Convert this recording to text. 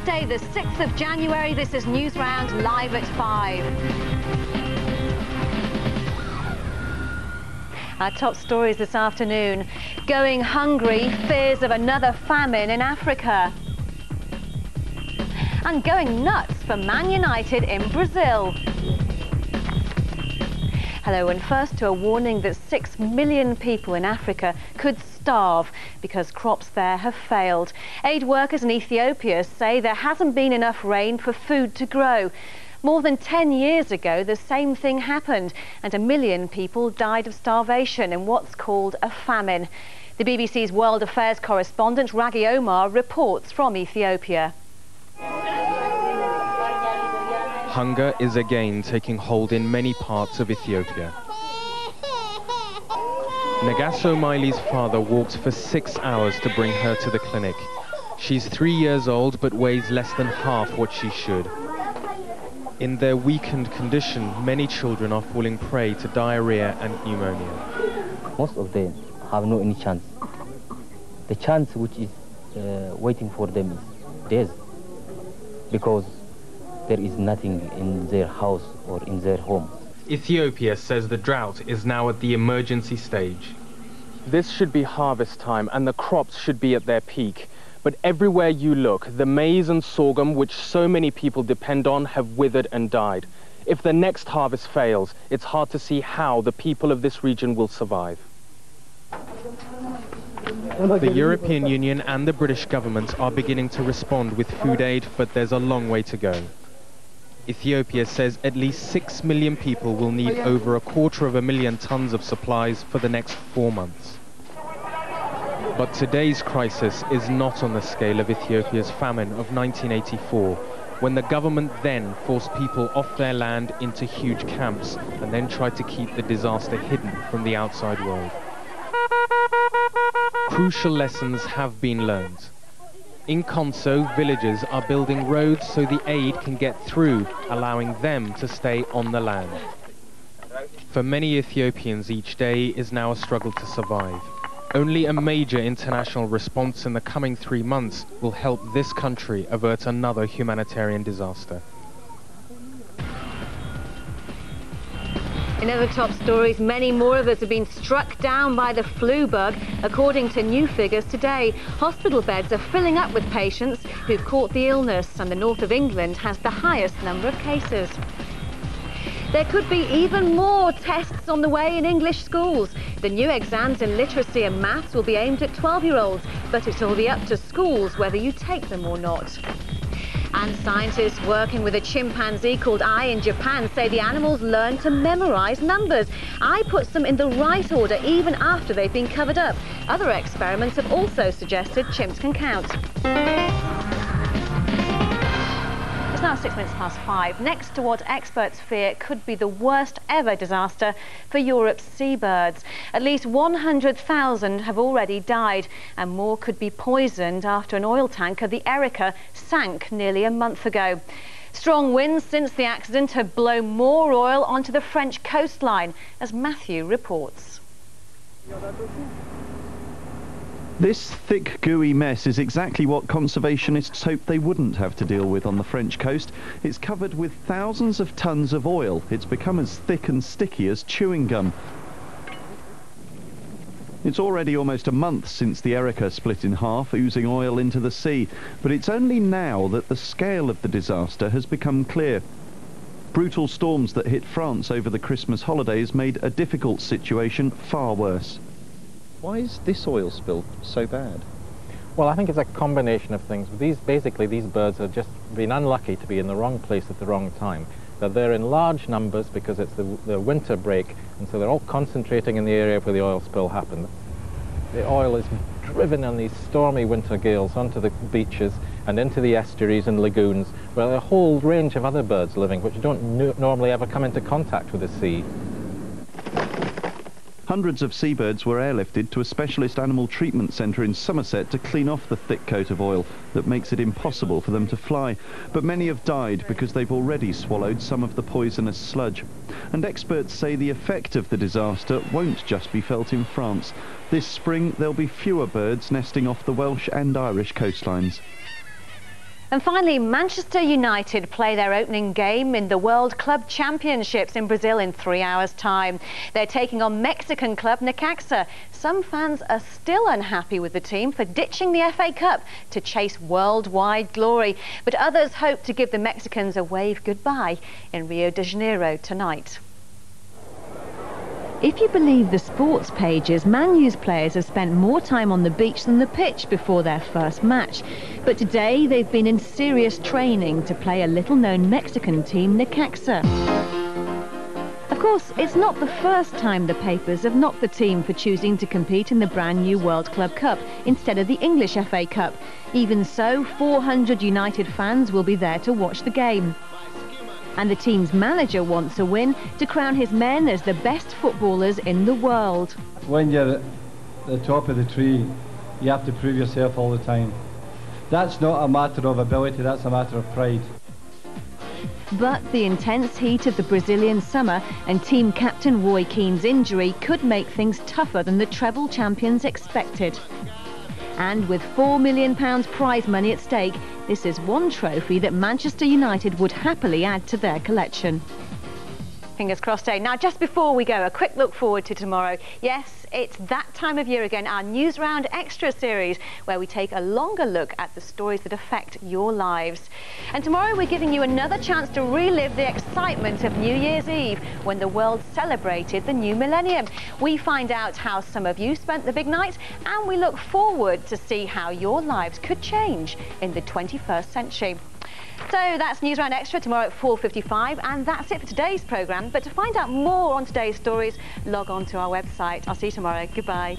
Thursday, the 6th of January. This is Newsround, live at 5. Our top stories this afternoon. Going hungry, fears of another famine in Africa. And going nuts for Man United in Brazil. Hello, and first to a warning that 6 million people in Africa could starve because crops there have failed. Aid workers in Ethiopia say there hasn't been enough rain for food to grow. More than 10 years ago, the same thing happened, and 1 million people died of starvation in what's called a famine. The BBC's World Affairs correspondent, Raghi Omar, reports from Ethiopia. Hunger is again taking hold in many parts of Ethiopia. Nagaso Miley's father walked for 6 hours to bring her to the clinic. She's 3 years old but weighs less than half what she should. In their weakened condition, many children are falling prey to diarrhea and pneumonia. Most of them have no any chance. The chance which is waiting for them is death, because there is nothing in their house or in their home. Ethiopia says the drought is now at the emergency stage. This should be harvest time and the crops should be at their peak. But everywhere you look, the maize and sorghum, which so many people depend on, have withered and died. If the next harvest fails, it's hard to see how the people of this region will survive. The European Union and the British government are beginning to respond with food aid, but there's a long way to go. Ethiopia says at least 6 million people will need over 250,000 tons of supplies for the next 4 months. But today's crisis is not on the scale of Ethiopia's famine of 1984, when the government then forced people off their land into huge camps and then tried to keep the disaster hidden from the outside world. Crucial lessons have been learned. In Konso, villagers are building roads so the aid can get through, allowing them to stay on the land. For many Ethiopians, each day is now a struggle to survive. Only a major international response in the coming 3 months will help this country avert another humanitarian disaster. In other top stories, many more of us have been struck down by the flu bug. According to new figures today, hospital beds are filling up with patients who've caught the illness, and the north of England has the highest number of cases. There could be even more tests on the way in English schools. The new exams in literacy and maths will be aimed at 12-year-olds, but it'll be up to schools whether you take them or not. And scientists working with a chimpanzee called I in Japan say the animals learn to memorize numbers. I puts them in the right order even after they've been covered up. Other experiments have also suggested chimps can count. It's now 6 minutes past 5. Next to what experts fear could be the worst ever disaster for Europe's seabirds. At least 100,000 have already died, and more could be poisoned after an oil tanker, the Erika, sank nearly a month ago. Strong winds since the accident have blown more oil onto the French coastline, as Matthew reports. This thick, gooey mess is exactly what conservationists hoped they wouldn't have to deal with on the French coast. It's covered with thousands of tons of oil. It's become as thick and sticky as chewing gum. It's already almost a month since the Erika split in half, oozing oil into the sea. But it's only now that the scale of the disaster has become clear. Brutal storms that hit France over the Christmas holidays made a difficult situation far worse. Why is this oil spill so bad? Well, I think it's a combination of things. Basically, these birds have just been unlucky to be in the wrong place at the wrong time. That they're in large numbers because it's the winter break, and so they're all concentrating in the area where the oil spill happened. The oil is driven on these stormy winter gales onto the beaches and into the estuaries and lagoons, where there are a whole range of other birds living which don't normally ever come into contact with the sea. Hundreds of seabirds were airlifted to a specialist animal treatment centre in Somerset to clean off the thick coat of oil that makes it impossible for them to fly. But many have died because they've already swallowed some of the poisonous sludge. And experts say the effect of the disaster won't just be felt in France. This spring there'll be fewer birds nesting off the Welsh and Irish coastlines. And finally, Manchester United play their opening game in the World Club Championships in Brazil in 3 hours' time. They're taking on Mexican club Necaxa. Some fans are still unhappy with the team for ditching the FA Cup to chase worldwide glory, but others hope to give the Mexicans a wave goodbye in Rio de Janeiro tonight. If you believe the sports pages, Man U's players have spent more time on the beach than the pitch before their first match. But today they've been in serious training to play a little-known Mexican team, Necaxa. Of course, it's not the first time the papers have knocked the team for choosing to compete in the brand new World Club Cup instead of the English FA Cup. Even so, 400 United fans will be there to watch the game. And the team's manager wants a win to crown his men as the best footballers in the world. When you're at the top of the tree, you have to prove yourself all the time. That's not a matter of ability, that's a matter of pride. But the intense heat of the Brazilian summer and team captain Roy Keane's injury could make things tougher than the treble champions expected. And with £4 million prize money at stake, this is one trophy that Manchester United would happily add to their collection. Fingers crossed, eh? Now, just before we go, a quick look forward to tomorrow. Yes, it's that time of year again, our Newsround Extra series, where we take a longer look at the stories that affect your lives. And tomorrow we're giving you another chance to relive the excitement of New Year's Eve, when the world celebrated the new millennium. We find out how some of you spent the big night, and we look forward to see how your lives could change in the 21st century. So that's Newsround Extra tomorrow at 4:55, and that's it for today's programme. But to find out more on today's stories, log on to our website. I'll see you tomorrow. Goodbye.